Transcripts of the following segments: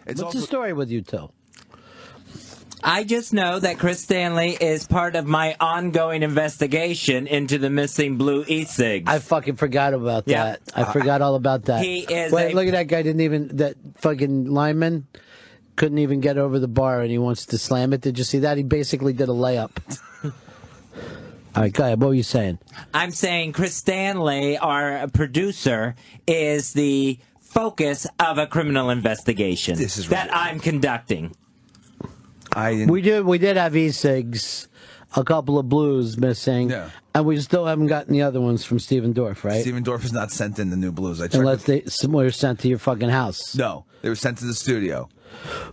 What's the story with you two? I just know that Chris Stanley is part of my ongoing investigation into the missing blue E-cigs. I fucking forgot about that. I forgot all about that. He is Wait, look at that guy. That fucking lineman couldn't even get over the bar and he wants to slam it. Did you see that? He basically did a layup. All right, go ahead. What were you saying? I'm saying Chris Stanley, our producer, is the focus of a criminal investigation that I'm conducting. We did have E-cigs, a couple of blues missing, and we still haven't gotten the other ones from Steven Dorff, right? Steven Dorff has not sent in the new blues. Unless they were sent to your fucking house. No, they were sent to the studio.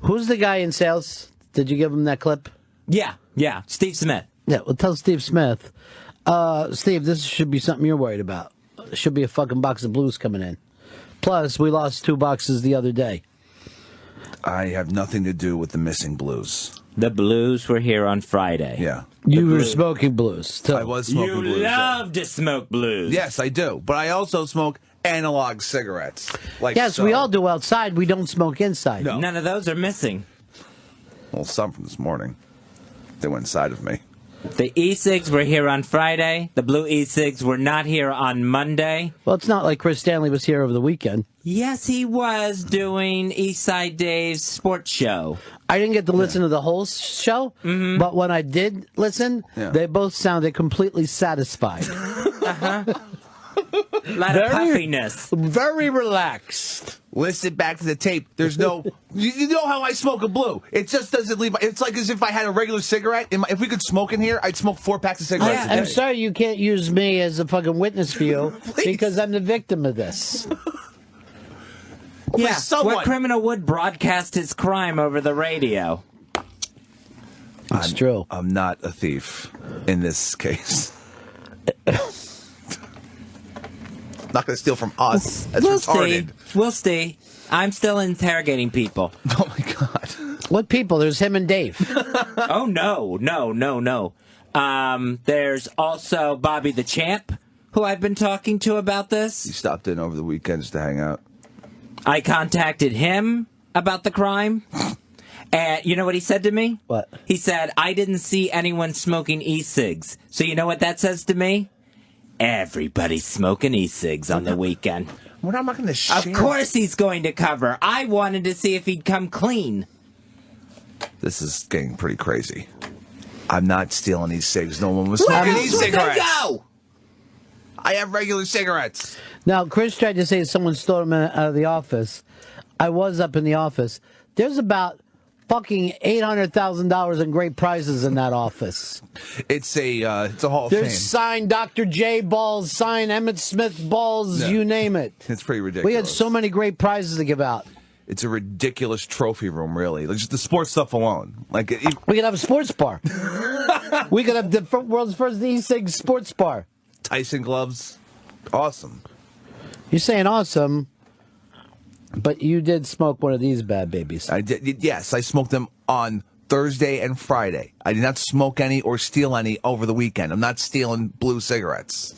Who's the guy in sales? Did you give him that clip? Yeah, Steve Smith. Yeah, well, tell Steve Smith. Steve, this should be something you're worried about. There should be a fucking box of blues coming in. Plus, we lost 2 boxes the other day. I have nothing to do with the missing blues. The blues were here on Friday. Yeah. You were smoking blues, too. I was smoking blues. You love to smoke blues. Yes, I do. But I also smoke analog cigarettes. Yes, we all do outside. We don't smoke inside. No. None of those are missing. Well, some from this morning. They went inside of me. The E-cigs were here on Friday. The blue E-cigs were not here on Monday. Well, it's not like Chris Stanley was here over the weekend. Yes, he was doing Eastside Dave's sports show. I didn't get to listen to the whole show, but when I did listen, they both sounded completely satisfied. A lot of puffiness. Very relaxed. Listen back to the tape. There's no... You know how I smoke a blue. It just doesn't leave... It's like as if I had a regular cigarette. If we could smoke in here, I'd smoke 4 packs of cigarettes a day. I'm sorry you can't use me as a fucking witness for you because I'm the victim of this. Yeah, what criminal would broadcast his crime over the radio? It's true. I'm not a thief in this case. Not going to steal from us. That's retarded. We'll see. I'm still interrogating people. Oh, my God. What people? There's him and Dave. Oh, no. There's also Bobby the Champ, who I've been talking to about this. He stopped in over the weekend just to hang out. I contacted him about the crime. And you know what he said to me? What? He said, I didn't see anyone smoking e-cigs. So you know what that says to me? Everybody's smoking e-cigs on the weekend. Well, I'm not going to share. Of course he's going to cover. I wanted to see if he'd come clean. This is getting pretty crazy. I'm not stealing these cigs. No one was smoking these cigarettes. Go? I have regular cigarettes. Now, Chris tried to say someone stole them out of the office. I was up in the office. There's about fucking $800,000 in great prizes in that office. It's a Hall of There's Fame. signed Dr. J balls, signed Emmett Smith balls, you name it. It's pretty ridiculous. We had so many great prizes to give out. It's a ridiculous trophy room, really. Like, just the sports stuff alone. Like we could have a sports bar. We could have the world's first E-cig sports bar. Tyson gloves. Awesome. You're saying awesome, but you did smoke one of these bad babies. I did. Yes, I smoked them on Thursday and Friday. I did not smoke any or steal any over the weekend. I'm not stealing blue cigarettes.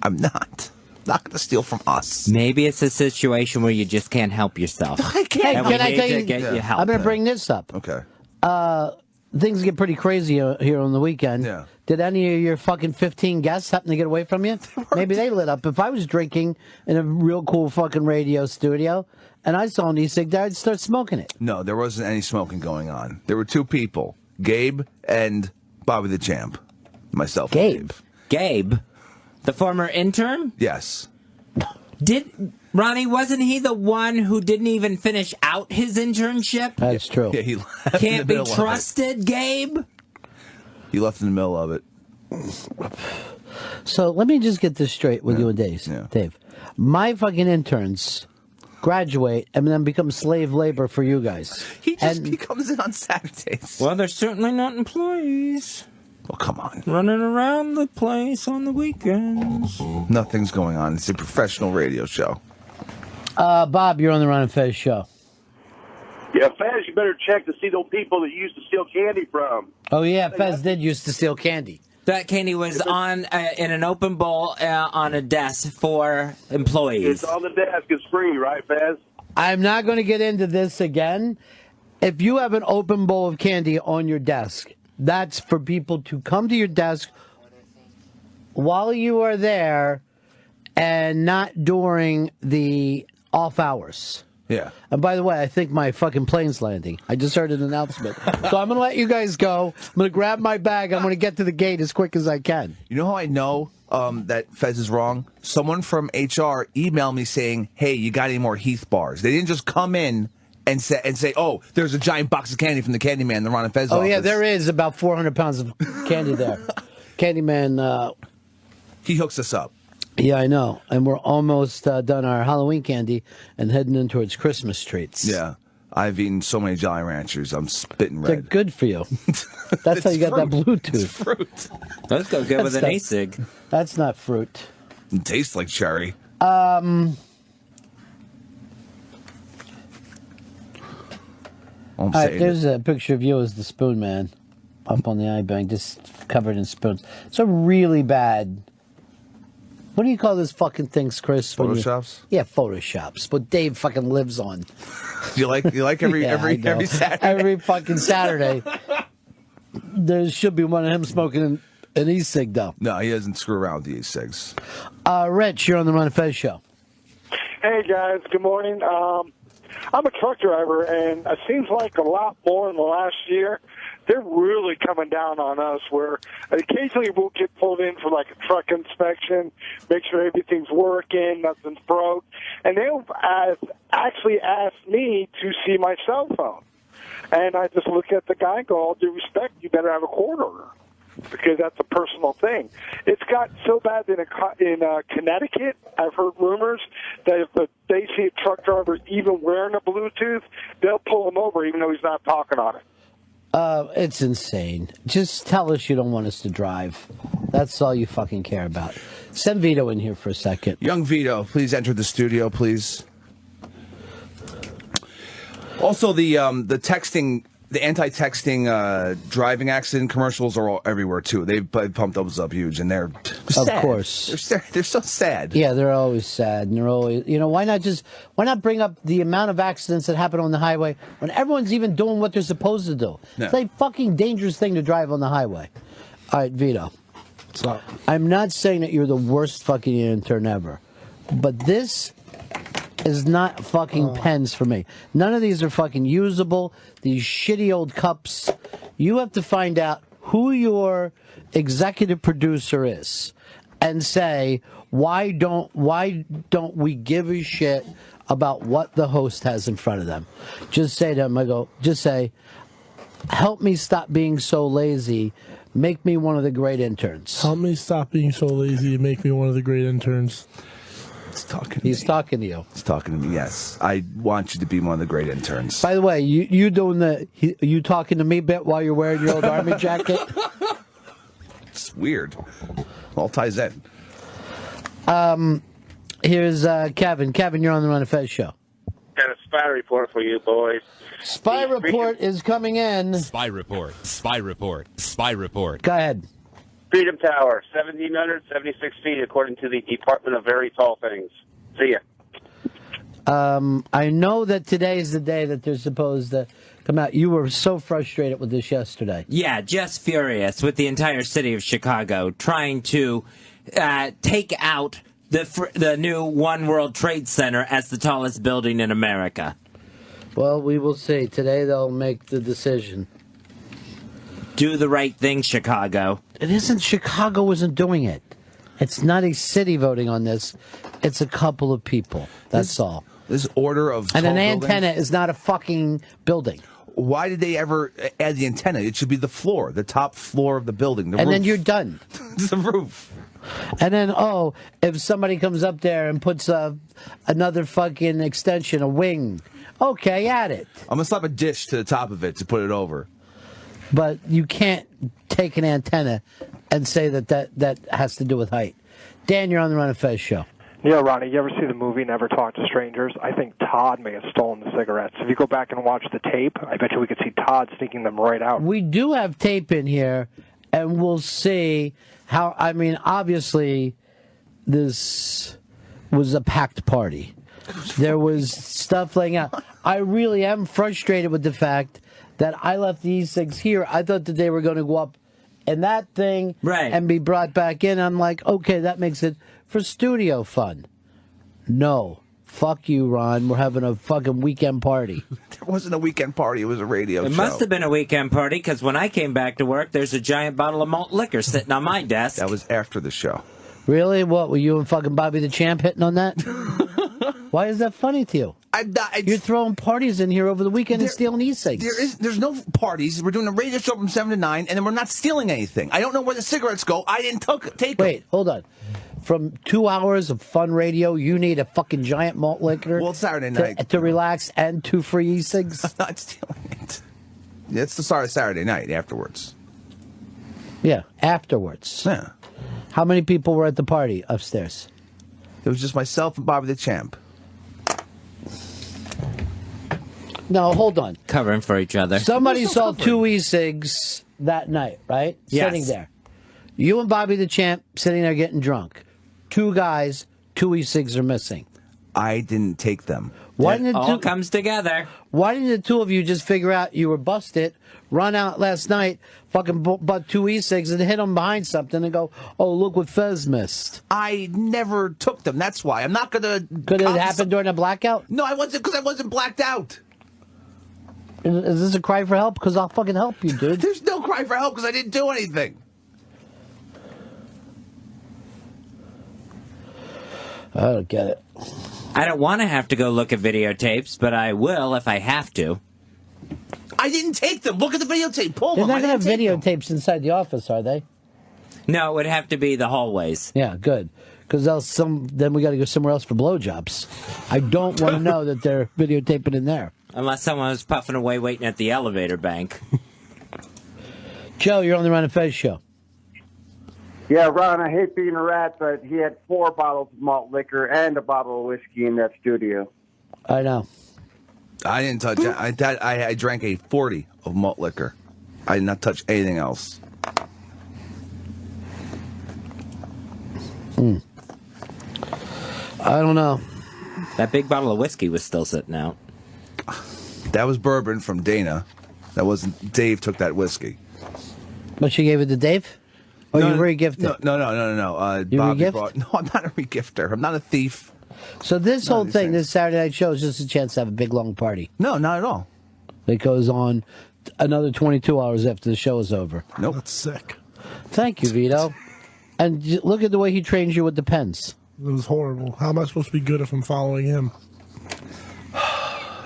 I'm not. Not going to steal from us. Maybe it's a situation where you just can't help yourself. I can't. Can I tell you? Get you help. I'm going to bring this up. Okay. Things get pretty crazy here on the weekend. Yeah. Did any of your fucking 15 guests happen to get away from you? Maybe they lit up. If I was drinking in a real cool fucking radio studio and I saw an e-cig there, I'd start smoking it. No, there wasn't any smoking going on. There were 2 people, Gabe and Bobby the Champ. Myself and Gabe. Gabe? The former intern? Yes. Ronnie, wasn't he the one who didn't even finish out his internship? That's true. Yeah, he left Can't be trusted, Gabe? He left in the middle of it. So let me just get this straight with you and Dave. Yeah. Dave, my fucking interns graduate and then become slave labor for you guys. He comes in on Saturdays. Well, they're certainly not employees. Well, come on. Running around the place on the weekends. Nothing's going on. It's a professional radio show. Bob, you're on the Ron and Fez show. Yeah, Fez, you better check to see those people that you used to steal candy from. Oh, yeah, Fez did used to steal candy. That candy was on in an open bowl on a desk for employees. It's on the desk. It's free, right, Fez? I'm not going to get into this again. If you have an open bowl of candy on your desk, that's for people to come to your desk while you are there and not during the off hours. Yeah. And by the way, I think my fucking plane's landing. I just heard an announcement. So I'm going to let you guys go. I'm going to grab my bag. I'm going to get to the gate as quick as I can. You know how I know that Fez is wrong? Someone from HR emailed me saying, hey, you got any more Heath bars? They didn't just come in and say, oh, there's a giant box of candy from the Candyman, the Ron and Fez office. Yeah, there is about 400 pounds of candy there. Candyman. He hooks us up. Yeah, I know. And we're almost done our Halloween candy and heading in towards Christmas treats. Yeah. I've eaten so many Jolly Ranchers, I'm spitting red. They're good for you. That's how you got that Bluetooth. It's fruit. Let's go good with an E-cig. That's not fruit. It tastes like cherry. There's a picture of you as the Spoon Man up on the iBank, just covered in spoons. It's a really bad... What do you call those fucking things, Chris? Photoshops? Yeah, Photoshops. What Dave fucking lives on. You like every Saturday? Every fucking Saturday. There should be one of him smoking an E-cig, though. No, he doesn't screw around with the E-cigs. Rich, you're on the Ron and Fez show. Hey, guys. Good morning. I'm a truck driver, and it seems like a lot more in the last year. They're really coming down on us where occasionally we'll get pulled in for like a truck inspection, make sure everything's working, nothing's broke. And they'll actually ask me to see my cell phone. And I just look at the guy and go, all due respect, you better have a court order. Because that's a personal thing. It's got so bad that in Connecticut, I've heard rumors that if they see a truck driver even wearing a Bluetooth, they'll pull him over even though he's not talking on it. It's insane. Just tell us you don't want us to drive. That's all you fucking care about. Send Vito in here for a second. Young Vito, please enter the studio, please. Also, the texting, the anti-texting driving accident commercials are all everywhere too. They've pumped those up huge, and they're sad. Of course, they're so sad. Yeah, they're always sad, and they're always, why not bring up the amount of accidents that happen on the highway when everyone's even doing what they're supposed to do? No. It's a fucking dangerous thing to drive on the highway. All right, Vito. So, I'm not saying that you're the worst fucking intern ever, but this is not fucking pens for me. None of these are fucking usable. These shitty old cups. You have to find out who your executive producer is and say, why don't we give a shit about what the host has in front of them? Just say to them, just say, help me stop being so lazy. Make me one of the great interns. Help me stop being so lazy and make me one of the great interns. He's talking to you. He's talking to me, yes. I want you to be one of the great interns. By the way, you doing you talking to me bit while you're wearing your old army jacket? It's weird. All ties in. Here's Kevin. Kevin, you're on the Ron and Fez show. Got a spy report for you, boys. Spy report is coming in. Spy report. Spy report. Spy report. Go ahead. Freedom Tower, 1,776 feet, according to the Department of Very Tall Things. See ya. I know that today is the day that they're supposed to come out. You were so frustrated with this yesterday. Yeah, just furious with the entire city of Chicago trying to take out the new One World Trade Center as the tallest building in America. Well, we will see. Today they'll make the decision. Do the right thing, Chicago. It isn't. Chicago isn't doing it. It's not a city voting on this. It's a couple of people. That's all. This order of and tall an antenna buildings? is not a fucking building. Why did they ever add the antenna? It should be the floor, the top floor of the building. The and roof. then you're done. It's the roof. And then, if somebody comes up there and puts another fucking extension, a wing, okay, add it. I'm going to slap a dish to the top of it to put it over. But you can't take an antenna and say that has to do with height. Dan, you're on the Ron and Fez show. Yeah, Ronnie, you ever see the movie Never Talk to Strangers? I think Todd may have stolen the cigarettes. If you go back and watch the tape, I bet you we could see Todd sneaking them right out. We do have tape in here, and we'll see how, obviously, this was a packed party. There was stuff laying out. I really am frustrated with the fact that I left the E-cigs here. I thought that they were going to go up in that thing and be brought back in. I'm like, okay, that makes it for studio fun. No. Fuck you, Ron. We're having a fucking weekend party. It wasn't a weekend party. It was a radio show. It must have been a weekend party, because when I came back to work, there's a giant bottle of malt liquor sitting on my desk. That was after the show. Really? What, were you and fucking Bobby the Champ hitting on that? Why is that funny to you? You're throwing parties in here over the weekend and stealing e-cigs. There's no parties. We're doing a radio show from 7 to 9, and then we're not stealing anything. I don't know where the cigarettes go. I didn't take them. Wait, hold on. From 2 hours of fun radio, you need a fucking giant malt liquor. Well, it's Saturday night to relax and 2 free e-cigs. I'm not stealing it. It's the Saturday night afterwards. Yeah, afterwards. Yeah. How many people were at the party upstairs? It was just myself and Bobby the Champ. No, hold on. Covering for each other. Somebody saw 2 e-cigs that night, right? Yes. Sitting there. You and Bobby the Champ sitting there getting drunk. 2 guys, 2 e-cigs are missing. I didn't take them. Why didn't all comes together. Why didn't the 2 of you just figure out you were busted, run out last night, fucking bought 2 e-cigs and hit them behind something and go, oh, look what Fez missed? I never took them. That's why. I'm not going to... Could it happen during a blackout? No, I wasn't, because I wasn't blacked out. Is this a cry for help? Because I'll fucking help you, dude. There's no cry for help because I didn't do anything. I don't get it. I don't want to have to go look at videotapes, but I will if I have to. I didn't take them. Look at the videotape. Pull They're them. not going to have videotapes inside the office, are they? No, it would have to be the hallways. Yeah, good. Because then we got to go somewhere else for blowjobs. I don't want to know that they're videotaping in there. Unless someone was puffing away waiting at the elevator bank. Joe, you're on the Ron and Fez show. Yeah, Ron, I hate being a rat, but he had 4 bottles of malt liquor and a bottle of whiskey in that studio. I know. I didn't touch it. I drank a 40 of malt liquor. I did not touch anything else. I don't know. That big bottle of whiskey was still sitting out. That was bourbon from Dana. That wasn't... Dave took that whiskey. But she gave it to Dave? Or you re-gifted? No. You Bobby re-gift? No, I'm not a re-gifter. I'm not a thief. So this whole thing, this Saturday night show, is just a chance to have a big, long party. No, not at all. It goes on another 22 hours after the show is over. Nope. That's sick. Thank you, Vito. And look at the way he trains you with the pens. It was horrible. How am I supposed to be good if I'm following him?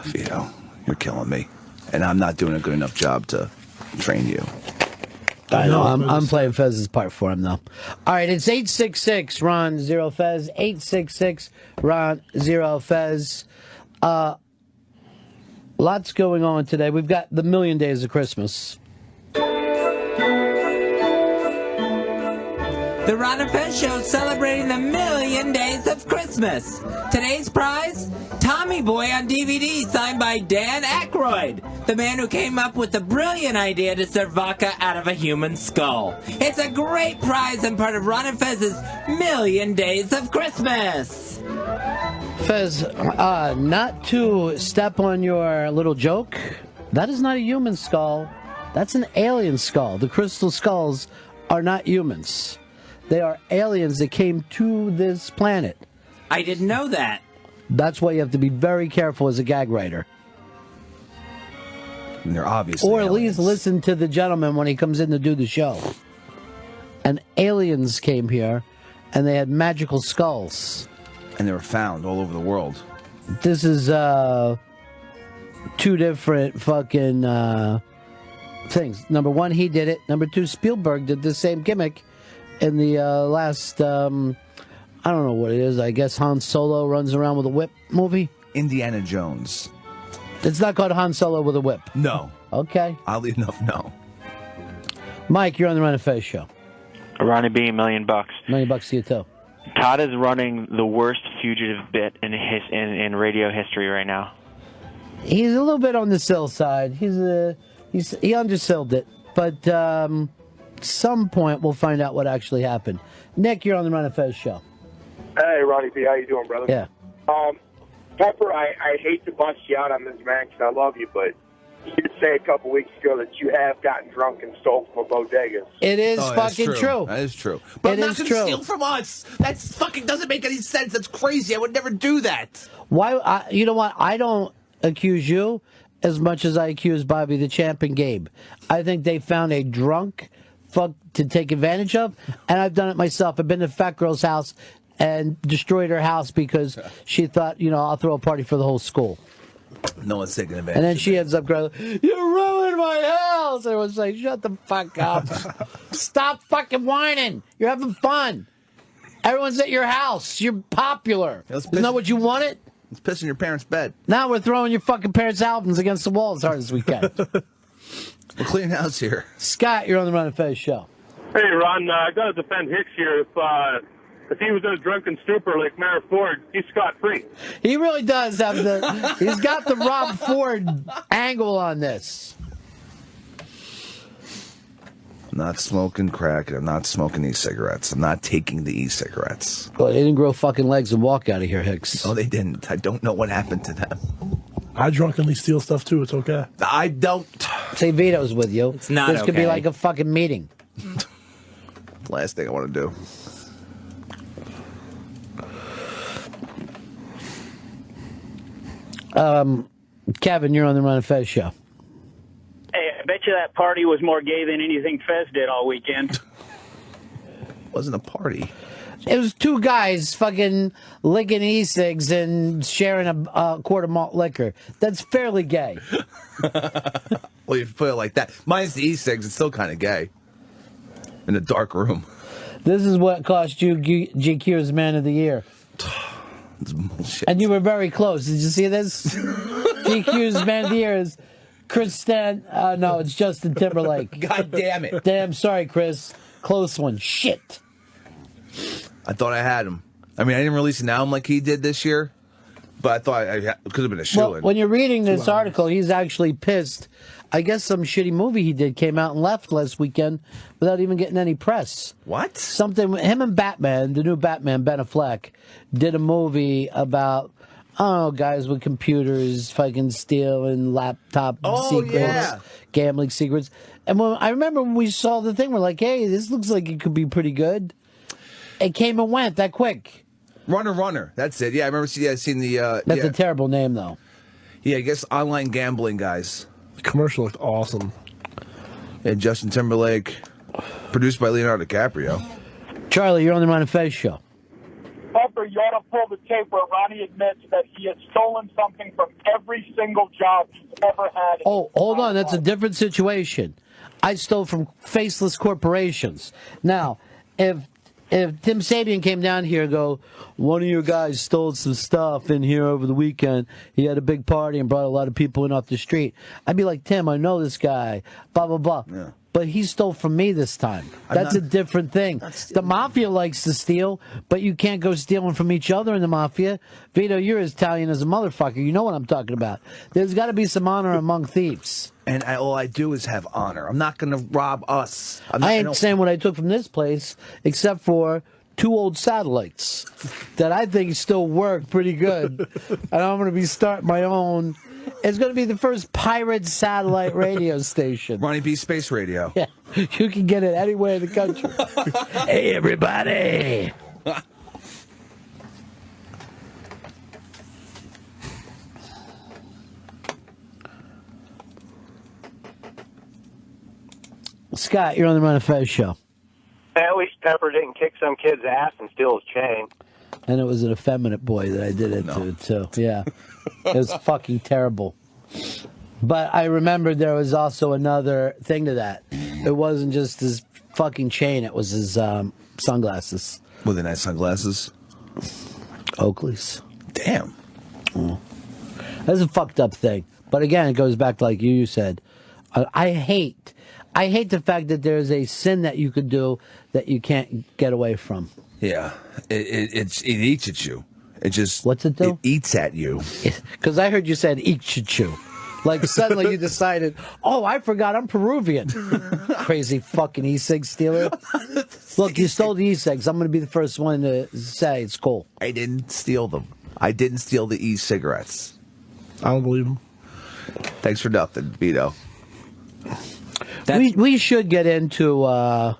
Vito, you're killing me. And I'm not doing a good enough job to train you. I know. I'm playing Fez's part for him, though. All right, it's 866 Ron Zero Fez. 866 Ron Zero Fez. Lots going on today. We've got the Million Days of Christmas. The Ron and Fez Show celebrating the Million Days of Christmas. Today's prize, Tommy Boy on DVD, signed by Dan Aykroyd, the man who came up with the brilliant idea to serve vodka out of a human skull. It's a great prize and part of Ron and Fez's Million Days of Christmas. Fez, not to step on your little joke, that is not a human skull. That's an alien skull. The crystal skulls are not humans. They are aliens that came to this planet. I didn't know that. That's why you have to be very careful as a gag writer. And they're obviously Or at aliens. least listen to the gentleman when he comes in to do the show. And aliens came here, and they had magical skulls. And they were found all over the world. This is 2 different fucking things. Number 1, he did it. Number 2, Spielberg did the same gimmick in the last, I don't know what it is. I guess Han Solo runs around with a whip movie. Indiana Jones. It's not called Han Solo with a whip. No. Okay. Oddly enough, no. Mike, you're on the Ron and Fez show. Ronnie B, $1 million. $1 million to you, too. Todd is running the worst fugitive bit in radio history right now. He's a little bit on the sill side. He undersilled it, but some point we'll find out what actually happened. Nick, you're on the Ron and Fez show. Hey, Ronnie B, how you doing, brother? Yeah. Pepper, I hate to bust you out on this, man, because I love you, but you did say a couple weeks ago that you have gotten drunk and stole from a bodega. It is fucking true. That is true. But It I'm not is going to true. steal from us. That fucking doesn't make any sense. That's crazy. I would never do that. Why? You know what? I don't accuse you as much as I accuse Bobby the Champ and Gabe. I think they found a drunk fuck to take advantage of, and I've done it myself. I've been to Fat Girl's house and destroyed her house because she thought, I'll throw a party for the whole school. No one's taking advantage. And then she ends up going, "You ruined my house." And I was like, "Shut the fuck up. Stop fucking whining. You're having fun. Everyone's at your house. You're popular. Isn't that what you wanted?" It's pissing your parents' bed. Now we're throwing your fucking parents' albums against the wall as hard as we can. We're cleaning house here. Scott, you're on the Ron and Fez show. Hey, Ron, I got to defend Hicks here. If he was in a drunken stupor like Mayor Ford, he's scot-free. He really does have he's got the Rob Ford angle on this. I'm not smoking crack. I'm not smoking e-cigarettes. I'm not taking the e-cigarettes. Well, they didn't grow fucking legs and walk out of here, Hicks. No, they didn't. I don't know what happened to them. I drunkenly steal stuff, too. It's okay. I don't. Say Vito's with you. It's not This could be okay. like a fucking meeting. Last thing I want to do. Kevin, you're on the Ron and Fez show. Hey, I bet you that party was more gay than anything Fez did all weekend. Wasn't a party. It was two guys fucking licking e-cigs and sharing a quart of malt liquor. That's fairly gay. Well, you put it like that. Mine's the e-cigs. It's still kind of gay. In a dark room. This is what cost you GQ's Man of the Year. It's bullshit. And you were very close. Did you see this? GQ's Man of the Year is no, it's Justin Timberlake. God damn it. Damn, sorry, Chris. Close one. Shit. I thought I had him. I mean, I didn't release an album like he did this year, but I thought it could have been a shoe-in. Well, when you're reading this article, he's actually pissed. I guess some shitty movie he did came out and left last weekend without even getting any press. What? Him and Batman, the new Batman, Ben Affleck, did a movie about, guys with computers fucking stealing laptop secrets, gambling secrets. And I remember when we saw the thing, we're like, hey, this looks like it could be pretty good. It came and went that quick. Runner. That's it. Yeah, I remember seeing the... That's a terrible name, though. Yeah, I guess online gambling guys. The commercial looked awesome. And Justin Timberlake, produced by Leonardo DiCaprio. Charlie, you're on the Ron and Fez show. Pepper, you ought to pull the tape where Ronnie admits that he has stolen something from every single job he's ever had. Oh, hold on. That's a different situation. I stole from faceless corporations. Now, if Tim Sabian came down here and go, one of your guys stole some stuff in here over the weekend. He had a big party and brought a lot of people in off the street. I'd be like, Tim, I know this guy, blah, blah, blah. Yeah. But he stole from me this time. That's a different thing. The mafia likes to steal, but you can't go stealing from each other in the mafia. Vito, you're as Italian as a motherfucker. You know what I'm talking about. There's got to be some honor among thieves. And all I do is have honor. I'm not going to rob us. I ain't saying what I took from this place, except for 2 old satellites that I think still work pretty good. And I'm going to be starting my own. It's going to be the first pirate satellite radio station. Ronnie B. Space Radio. Yeah, you can get it anywhere in the country. Hey, everybody. Scott, you're on the Ron and Fez show. At least Pepper didn't kick some kid's ass and steal his chain. And it was an effeminate boy that I did it to, too. Yeah. It was fucking terrible. But I remembered there was also another thing to that. It wasn't just his fucking chain, it was his sunglasses. Were they nice sunglasses? Oakley's. Damn. That's a fucked up thing. But again, it goes back to like you said. I hate the fact that there's a sin that you could do that you can't get away from. Yeah. It eats at you. It just... What's it do? It eats at you. Because I heard you said eat at you. Like suddenly you decided, oh, I forgot I'm Peruvian. Crazy fucking e-cig stealer. Look, you stole the e-cigs. I'm going to be the first one to say it's cool. I didn't steal them. I didn't steal the e-cigarettes. I don't believe him. Thanks for nothing, Vito. We should get into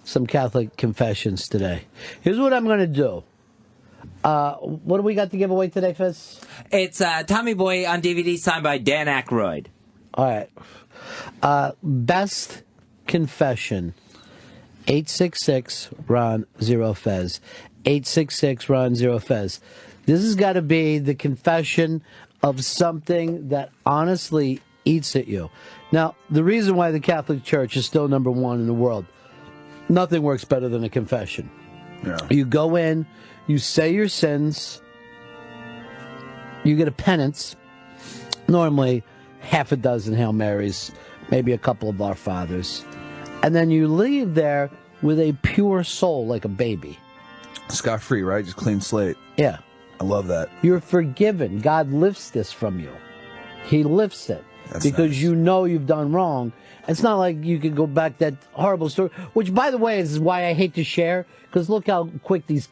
some Catholic confessions today. Here's what I'm going to do. What do we got to give away today, Fizz? It's Tommy Boy on DVD signed by Dan Aykroyd. All right. Best confession. 866-RON-0-FEZ. 866-RON-0-FEZ. This has got to be the confession of something that honestly eats at you. Now, the reason why the Catholic Church is still number one in the world, nothing works better than a confession. Yeah. You go in, you say your sins, you get a penance, normally half a dozen Hail Marys, maybe a couple of Our Fathers, and then you leave there with a pure soul like a baby. Scot-free, right? Just clean slate. Yeah. I love that. You're forgiven. God lifts this from you. He lifts it. That's because nice. you know you've done wrong. It's not like you could go back that horrible story, which, by the way, is why I hate to share, because look how quick these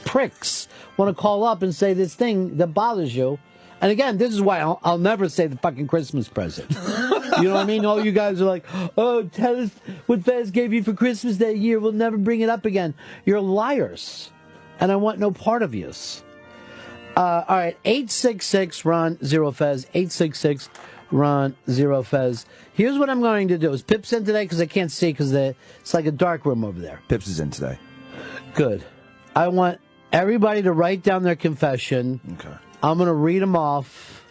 pricks want to call up and say this thing that bothers you. And again, this is why I'll never say the fucking Christmas present. You know what I mean? All you guys are like, oh, tell us what Fez gave you for Christmas that year. We'll never bring it up again. You're liars. And I want no part of yous. All right, 866-RON-0-FEZ, 866-RON-0-FEZ. Here's what I'm going to do. Is Pip's in today? Because I can't see because it's like a dark room over there. Pips is in today. Good. I want everybody to write down their confession. Okay. I'm going to read them off,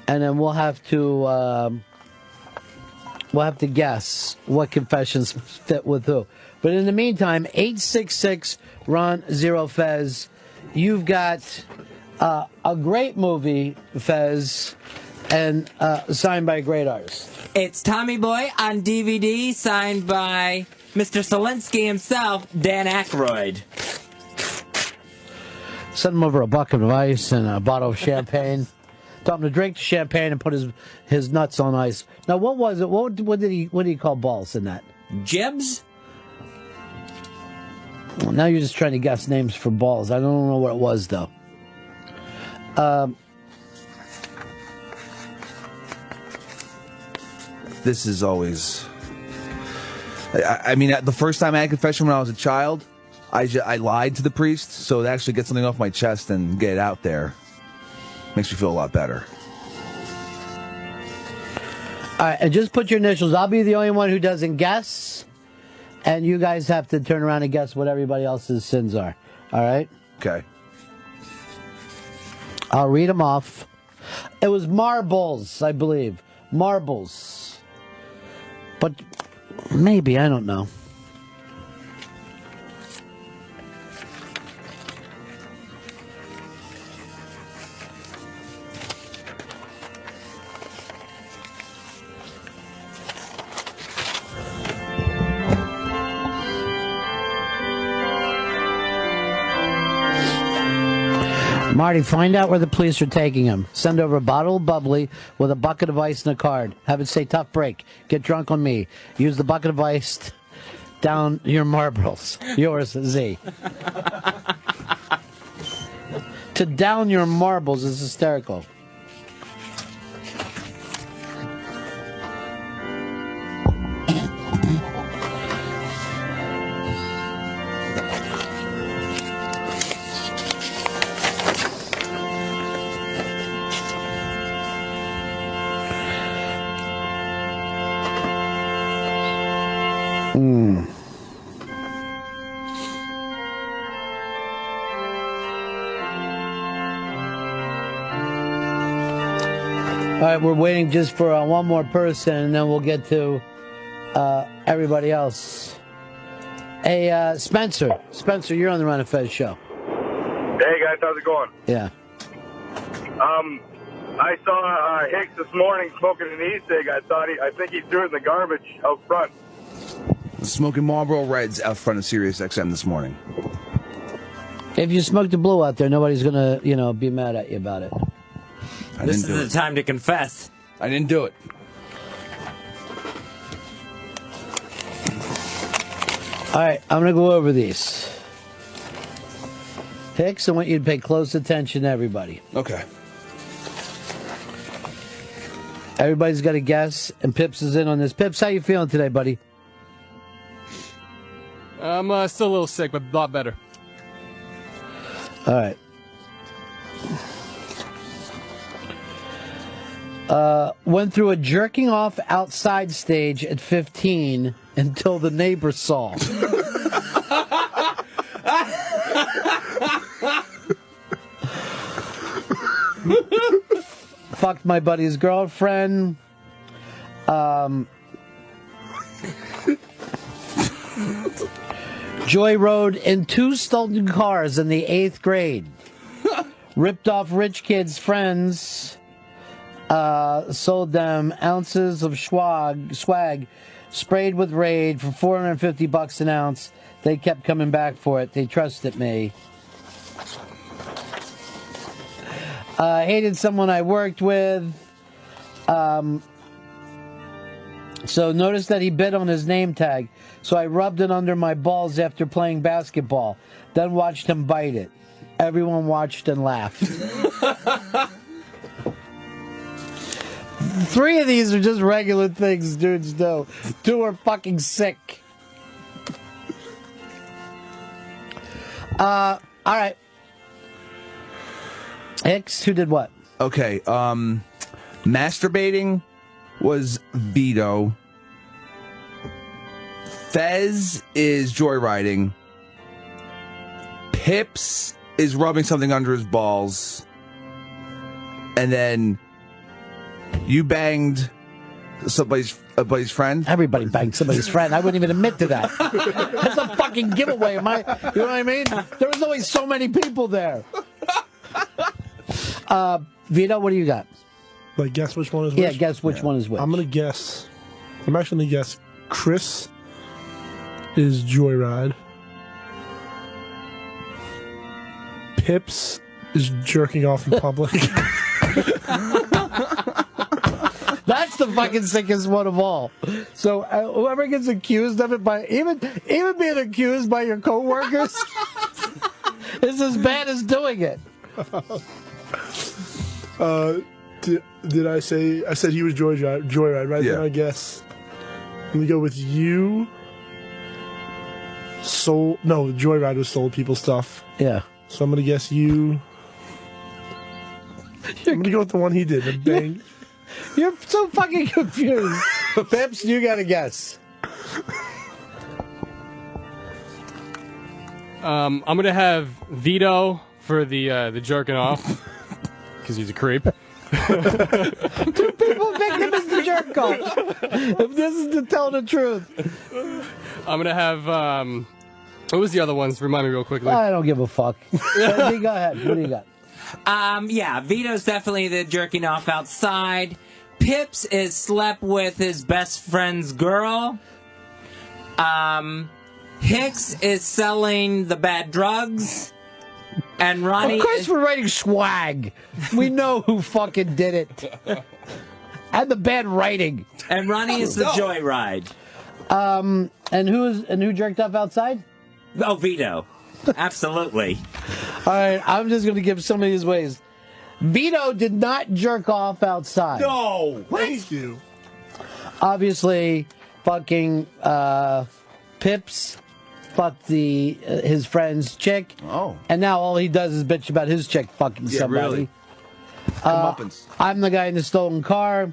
and then we'll have to guess what confessions fit with who. But in the meantime, 866-RON-0-FEZ. You've got a great movie, Fez, and signed by a great artist. It's Tommy Boy on DVD signed by Mr. Solinsky himself, Dan Aykroyd. Send him over a bucket of ice and a bottle of champagne. Tell him to drink the champagne and put his nuts on ice. Now, what was it? What did he call balls in that? Jibs? Well, now you're just trying to guess names for balls. I don't know what it was, though. This is always... I mean, the first time I had confession when I was a child, I lied to the priest, so to actually get something off my chest and get it out there makes me feel a lot better. All right, and just put your initials. I'll be the only one who doesn't guess, and you guys have to turn around and guess what everybody else's sins are. All right? Okay. I'll read them off. It was marbles, I believe. Marbles. But maybe, I don't know. Marty, find out where the police are taking him. Send over a bottle of bubbly with a bucket of ice and a card. Have it say, tough break. Get drunk on me. Use the bucket of ice down your marbles. Yours, Z. To down your marbles is hysterical. All right, we're waiting just for one more person, and then we'll get to everybody else. Hey, Spencer. Spencer, you're on the Ron and Fez show. Hey, guys, how's it going? Yeah. I saw Hicks this morning smoking an E-cig. I think he threw it in the garbage out front. Smoking Marlboro Reds out front of SiriusXM this morning. If you smoked the blue out there, nobody's going to, be mad at you about it. This is the time to confess. I didn't do it. All right, I'm going to go over these. Hicks, I want you to pay close attention, everybody. Okay. Everybody's got a guess, and Pips is in on this. Pips, how you feeling today, buddy? I'm still a little sick, but a lot better. All right. Went through a jerking off outside stage at 15 until the neighbor saw. Fucked my buddy's girlfriend. Joy rode in 2 stolen cars in the 8th grade. Ripped off rich kids' friends. Sold them ounces of swag, sprayed with Raid for $450 an ounce. They kept coming back for it. They trusted me. Hated someone I worked with. So noticed that he bit on his name tag. So I rubbed it under my balls after playing basketball. Then watched him bite it. Everyone watched and laughed. 3 of these are just regular things dudes do. 2 are fucking sick. All right. Hicks, who did what? Okay, masturbating was Vito. Fez is joyriding. Pips is rubbing something under his balls. And then you banged somebody's friend? Everybody banged somebody's friend. I wouldn't even admit to that. That's a fucking giveaway. You know what I mean? There was always so many people there. Vito, what do you got? Like, guess which one is which? Yeah, guess which one is which. I'm actually going to guess Chris is Joyride. Pips is jerking off in public. That's the fucking sickest one of all. So whoever gets accused of it by even being accused by your coworkers is as bad as doing it. Did I say? I said he was Joyride, right? Yeah. Then I guess. Let me go with you. Joyride was sold people stuff. Yeah. So I'm gonna guess you. I'm gonna go with the one he did. The bang. You're so fucking confused. Pips, you gotta guess. I'm gonna have Vito for the jerking off because he's a creep. 2 people picked him as the jerk off. If this is to tell the truth. I'm gonna have what was the other ones? Remind me real quickly. I don't give a fuck. Fezzie, go ahead. What do you got? Yeah, Vito's definitely the jerking off outside. Pips is slept with his best friend's girl. Hicks is selling the bad drugs. And Ronnie of course we're writing swag. We know who fucking did it. And the bad writing. And Ronnie is the joyride. And who jerked off outside? Oh, Vito. Absolutely. All right, I'm just going to give some of these ways. Vito did not jerk off outside. No. Thank you. Obviously, fucking Pips fucked his friend's chick. Oh. And now all he does is bitch about his chick fucking somebody. Really. Comeuppance. I'm the guy in the stolen car.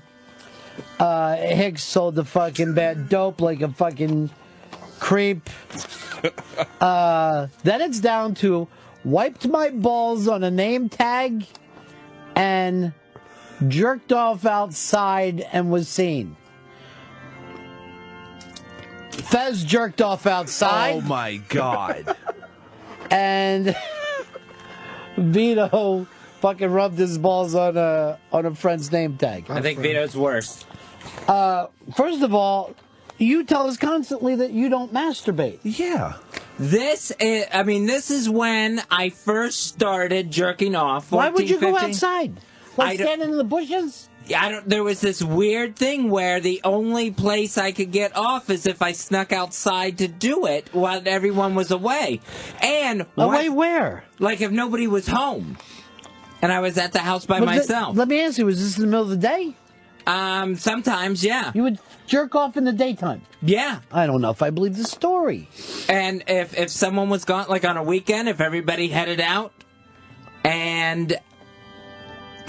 Hicks sold the fucking bad dope like a fucking creep. Then it's down to wiped my balls on a name tag and jerked off outside and was seen. Fez jerked off outside. Oh my God. And Vito fucking rubbed his balls on a friend's name tag. I think Vito's worse. First of all, you tell us constantly that you don't masturbate. Yeah. This is when I first started jerking off. 14, Why would you 15. go outside? Like standing in the bushes? There was this weird thing where the only place I could get off is if I snuck outside to do it while everyone was away. And away where? Like if nobody was home, and I was at the house by myself. Let me ask you: was this in the middle of the day? Sometimes, yeah. You would jerk off in the daytime? Yeah. I don't know if I believe the story. And if someone was gone, like on a weekend, if everybody headed out, and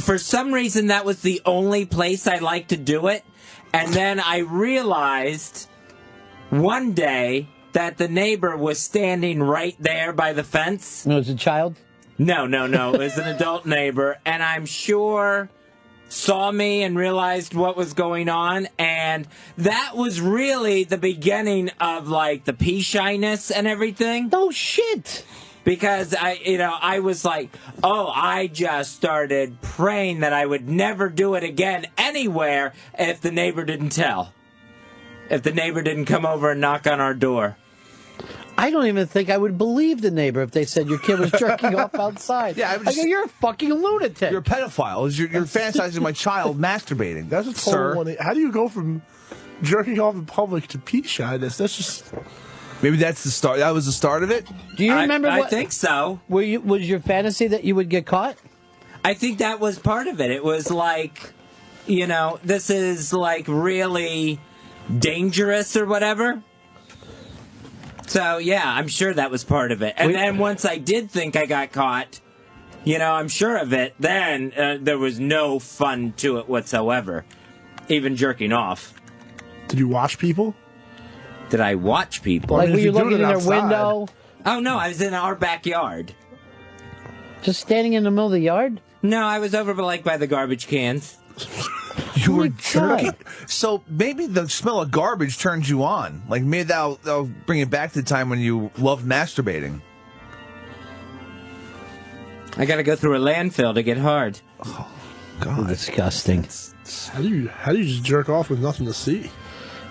for some reason that was the only place I liked to do it, and then I realized one day that the neighbor was standing right there by the fence. No, it was a child? No. It was an adult neighbor, and I'm sure saw me and realized what was going on, and that was really the beginning of like the pee shyness and everything. Oh shit. Because I was like, I just started praying that I would never do it again anywhere if the neighbor didn't tell. If the neighbor didn't come over and knock on our door. I don't even think I would believe the neighbor if they said your kid was jerking off outside. Yeah, I go, you're a fucking lunatic. You're a pedophile. You're fantasizing my child masturbating. That's a total one. How do you go from jerking off in public to pee shyness? That's just... Maybe that's the start. That was the start of it? Do you remember I think so. Was your fantasy that you would get caught? I think that was part of it. It was like, this is like really dangerous or whatever. So, yeah, I'm sure that was part of it. And then once I did think I got caught, I'm sure of it, then there was no fun to it whatsoever, even jerking off. Did you watch people? Did I watch people? Like, were you looking in their window? Oh, no, I was in our backyard. Just standing in the middle of the yard? No, I was over by the garbage cans. You were jerking. So maybe the smell of garbage turns you on. Like maybe that'll bring it back to the time when you loved masturbating. I got to go through a landfill to get hard. Oh, God, disgusting. How do you just jerk off with nothing to see?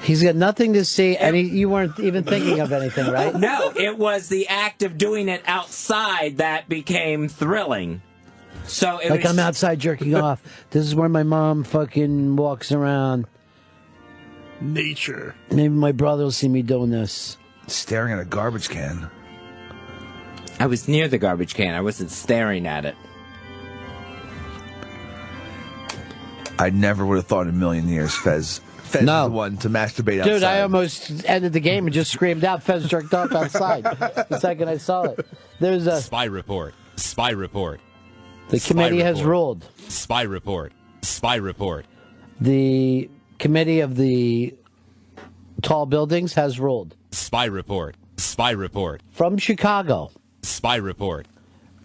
He's got nothing to see, and you weren't even thinking of anything, right? No, it was the act of doing it outside that became thrilling. So it was... I'm outside jerking off. This is where my mom fucking walks around. Nature. Maybe my brother will see me doing this. Staring at a garbage can. I was near the garbage can. I wasn't staring at it. I never would have thought in a million years, Fez. Fez is the one to masturbate outside. Dude, I almost ended the game and just screamed out, Fez jerked off outside the second I saw it. There's a... Spy report. Spy report. The committee has ruled. Spy report. Spy report. The committee of the tall buildings has ruled. Spy report. Spy report. From Chicago. Spy report.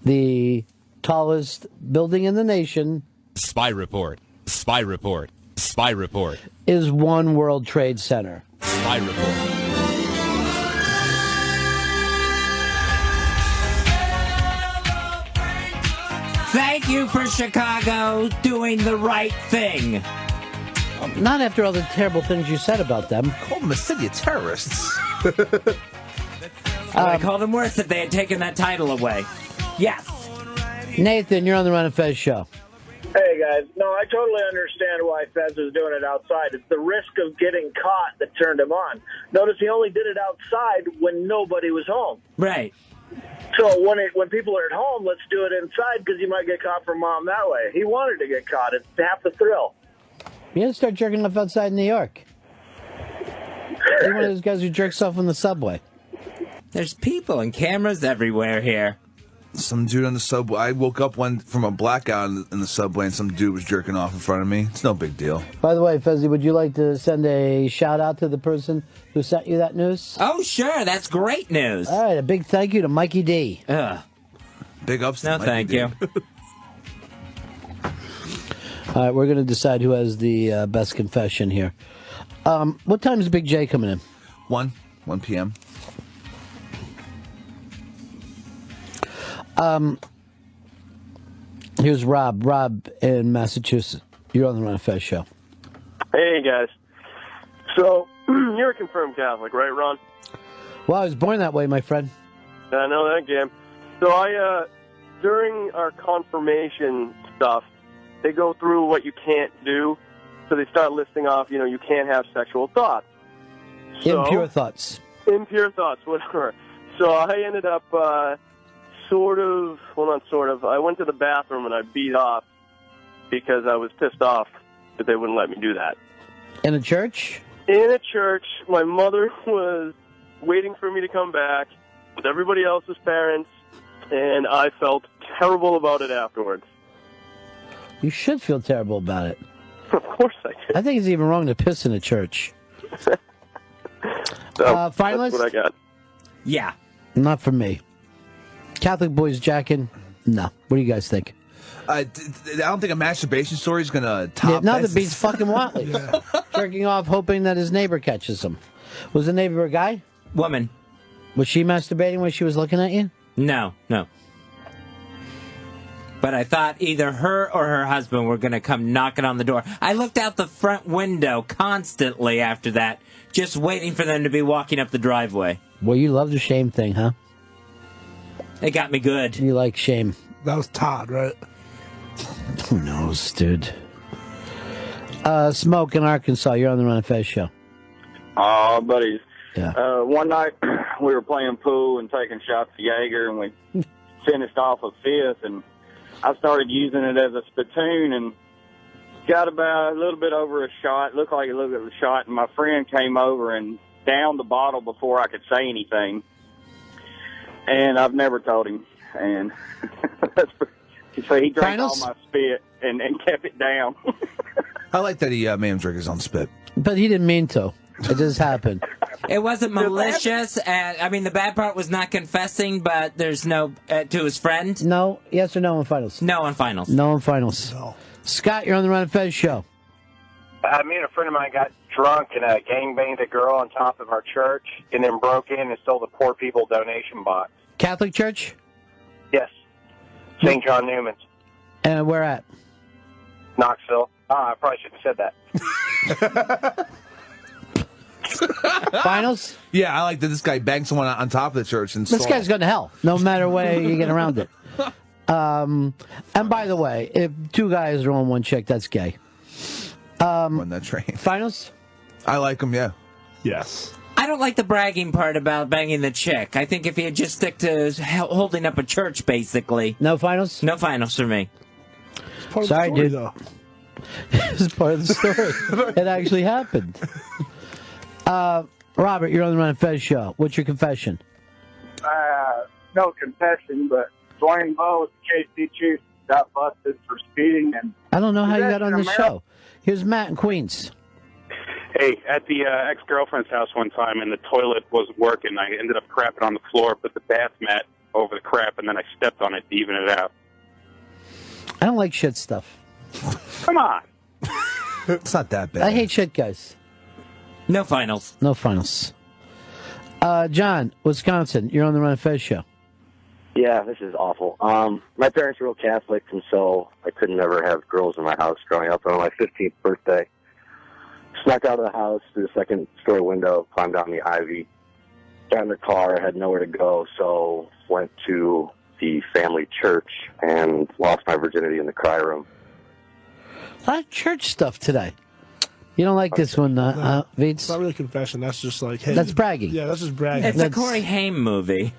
The tallest building in the nation. Spy report. Spy report. Spy report. Is One World Trade Center. Spy report. Thank you for Chicago doing the right thing. Not after all the terrible things you said about them. Call them a city of terrorists. I called them worse if they had taken that title away. Yes. Nathan, you're on the Ron and Fez show. Hey, guys. No, I totally understand why Fez was doing it outside. It's the risk of getting caught that turned him on. Notice he only did it outside when nobody was home. Right. So when people are at home, let's do it inside because you might get caught from mom that way. He wanted to get caught. It's half the thrill. You gotta start jerking off outside in New York. You're one of those guys who jerks off on the subway. There's people and cameras everywhere here. Some dude on the subway. I woke up from a blackout in the subway, and some dude was jerking off in front of me. It's no big deal. By the way, Fezzie, would you like to send a shout-out to the person who sent you that news? Oh, sure. That's great news. All right, a big thank you to Mikey D. Big ups to No, Mikey thank D. you. All right, we're going to decide who has the best confession here. What time is Big J coming in? 1 p.m. Here's Rob. Rob in Massachusetts. You're on the Ron and Fez show. Hey, guys. So, you're a confirmed Catholic, right, Ron? Well, I was born that way, my friend. I know that game. So during our confirmation stuff, they go through what you can't do. So they start listing off, you can't have sexual thoughts. So, Impure thoughts. Impure thoughts, whatever. So I ended up I went to the bathroom and I beat off because I was pissed off that they wouldn't let me do that. In a church? In a church. My mother was waiting for me to come back with everybody else's parents, and I felt terrible about it afterwards. You should feel terrible about it. Of course I did. I think it's even wrong to piss in a church. Finalist? That's what I got. Yeah. Not for me. Catholic boys jacking? No. What do you guys think? I don't think a masturbation story is going to top Yeah, nothing this. beats fucking Watley. Jerking off, hoping that his neighbor catches him. Was the neighbor a guy? Woman. Was she masturbating when she was looking at you? No. But I thought either her or her husband were going to come knocking on the door. I looked out the front window constantly after that, just waiting for them to be walking up the driveway. Well, you love the shame thing, huh? It got me good. You like shame. That was Todd, right? Who knows, dude? Smoke in Arkansas. You're on the Ron and Fez show. Oh, buddies. Yeah. One night we were playing pool and taking shots of Jaeger, and we finished off a fifth, and I started using it as a spittoon and got about a little bit over a shot. Looked like a little bit of a shot, and my friend came over and downed the bottle before I could say anything. And I've never told him. And so he drank all my spit and kept it down. I like that he made him drink his own spit. But he didn't mean to. It just happened. It wasn't malicious. The bad part was not confessing, but there's no to his friend. No. Yes or no on finals? No on finals. No on finals. No. Scott, you're on the Ron and Fez show. Me and a friend of mine got drunk and gangbanged a girl on top of our church and then broke in and stole the poor people donation box. Catholic church? Yes. St. John Newman's. And where at? Knoxville. I probably shouldn't have said that. Finals? Yeah, I like that this guy banged someone on top of the church. And This guy's going to hell, no matter way you get around it. And by the way, if two guys are on one chick, that's gay. On that train. Finals? I like him, yeah. Yes. I don't like the bragging part about banging the chick. I think if you just stick to holding up a church, basically. No finals? No finals for me. Sorry, dude. It's part of the story. It actually happened. Robert, you're on the Ron and Fez show. What's your confession? No confession, but Dwayne Bowe with the KC Chiefs got busted for speeding. And I don't know how you got on the America? show. Here's Matt in Queens. Hey, at the ex-girlfriend's house one time, and the toilet wasn't working. I ended up crapping on the floor, put the bath mat over the crap, and then I stepped on it to even it out. I don't like shit stuff. Come on. It's not that bad. I hate shit guys. No finals. No finals. John, Wisconsin, you're on the Ron and Fez show. Yeah, this is awful. My parents were real Catholics, and so I could never have girls in my house growing up. On my 15th birthday, snuck out of the house through the second-story window, climbed down the ivy, got in the car, had nowhere to go, so went to the family church and lost my virginity in the cry room. A lot of church stuff today. You don't like this one, Veets? It's not really a confession. That's just like, hey. That's bragging. Yeah, that's just bragging. It's a Corey Haim movie.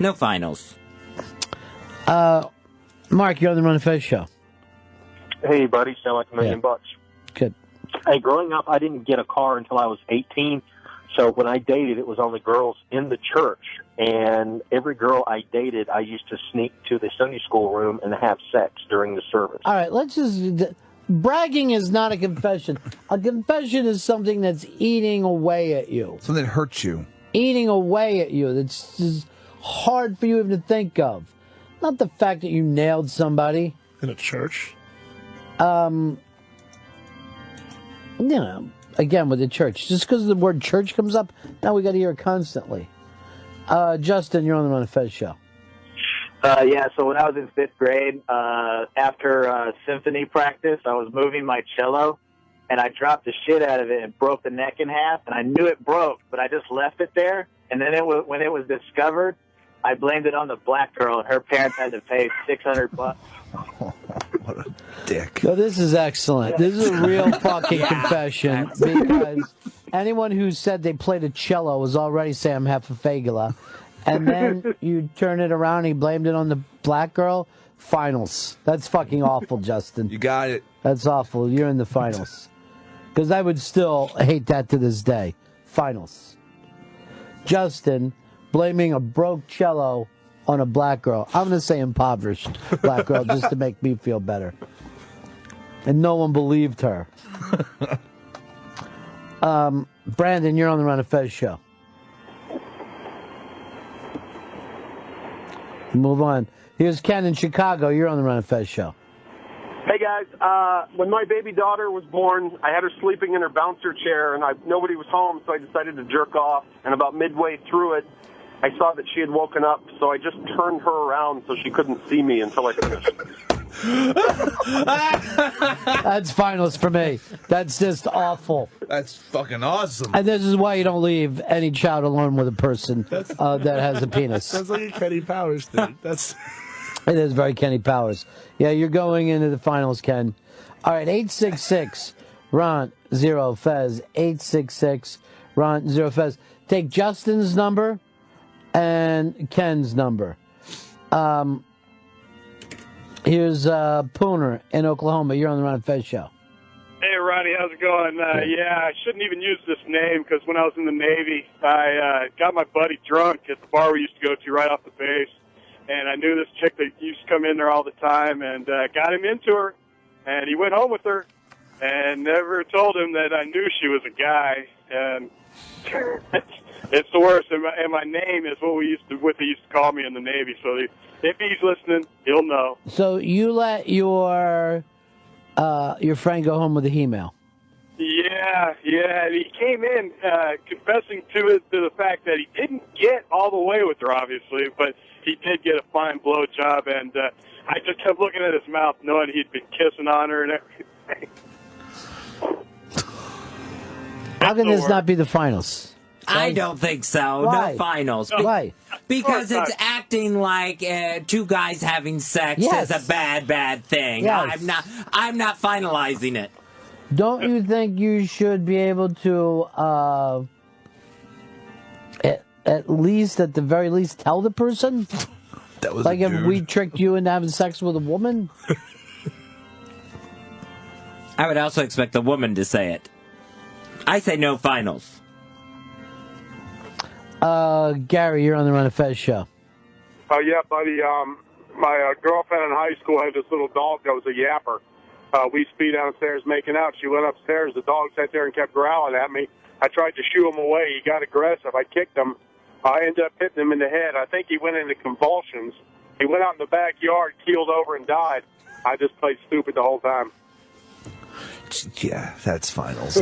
No finals. Mark, you're on the Ron and Fez show. Hey, buddy, sound like $1 million bucks. Good. Hey, growing up, I didn't get a car until I was 18. So when I dated, it was only girls in the church. And every girl I dated, I used to sneak to the Sunday school room and have sex during the service. All right, let's just... Bragging is not a confession. A confession is something that's eating away at you. Something that hurts you. Eating away at you. That's just hard for you even to think of. Not the fact that you nailed somebody. In a church? You know, again, with the church. Just because the word church comes up, now we got to hear it constantly. Justin, you're on the Ron and Fez show. Yeah, so when I was in 5th grade, after symphony practice, I was moving my cello, and I dropped the shit out of it and broke the neck in half, and I knew it broke, but I just left it there, and then when it was discovered, I blamed it on the black girl, and her parents had to pay $600 What a dick. No, this is excellent. This is a real fucking confession because anyone who said they played a cello was already saying I'm half a fagula. And then you turn it around and he blamed it on the black girl. Finals. That's fucking awful, Justin. You got it. That's awful. You're in the finals. Because I would still hate that to this day. Finals. Justin blaming a broke cello on a black girl. I'm going to say impoverished black girl just to make me feel better. And no one believed her. Brandon, you're on the Ron and Fez show. Move on. Here's Ken in Chicago. You're on the Ron and Fez show. Hey, guys. When my baby daughter was born, I had her sleeping in her bouncer chair, and nobody was home, so I decided to jerk off. And about midway through it, I saw that she had woken up, so I just turned her around so she couldn't see me until I finished. That's finals for me. That's just awful. That's fucking awesome. And this is why you don't leave any child alone with a person that has a penis. That's like a Kenny Powers thing. It is very Kenny Powers. Yeah, you're going into the finals, Ken. All right, 866 Ron 0 Fez. 866 Ron 0 Fez. Take Justin's number and Ken's number. Here's Pooner in Oklahoma. You're on the Ron and Fez show. Hey, Ronnie, how's it going? Yeah, I shouldn't even use this name because when I was in the Navy, I got my buddy drunk at the bar we used to go to right off the base. And I knew this chick that used to come in there all the time and got him into her. And he went home with her and never told him that I knew she was a guy. And it's the worst. And my name is what they used to call me in the Navy. So if he's listening, he'll know. So you let your friend go home with a he-male? Yeah. And he came in confessing to the fact that he didn't get all the way with her, obviously, but he did get a fine blowjob, and I just kept looking at his mouth, knowing he'd been kissing on her and everything. How can this not be the finals? I don't think so. Why? No finals. Why? Because it's acting like two guys having sex Yes. is a bad thing. Yes. I'm not finalizing it. Don't you think you should be able to, at the very least, tell the person? That was like a if dude. we tricked you into having sex with a woman? I would also expect the woman to say it. I say no finals. Gary, you're on the Ron and Fez show. Oh, yeah, buddy. My girlfriend in high school had this little dog that was a yapper. We used to be downstairs making out. She went upstairs. The dog sat there and kept growling at me. I tried to shoo him away. He got aggressive. I kicked him. I ended up hitting him in the head. I think he went into convulsions. He went out in the backyard, keeled over, and died. I just played stupid the whole time. Yeah, that's finals.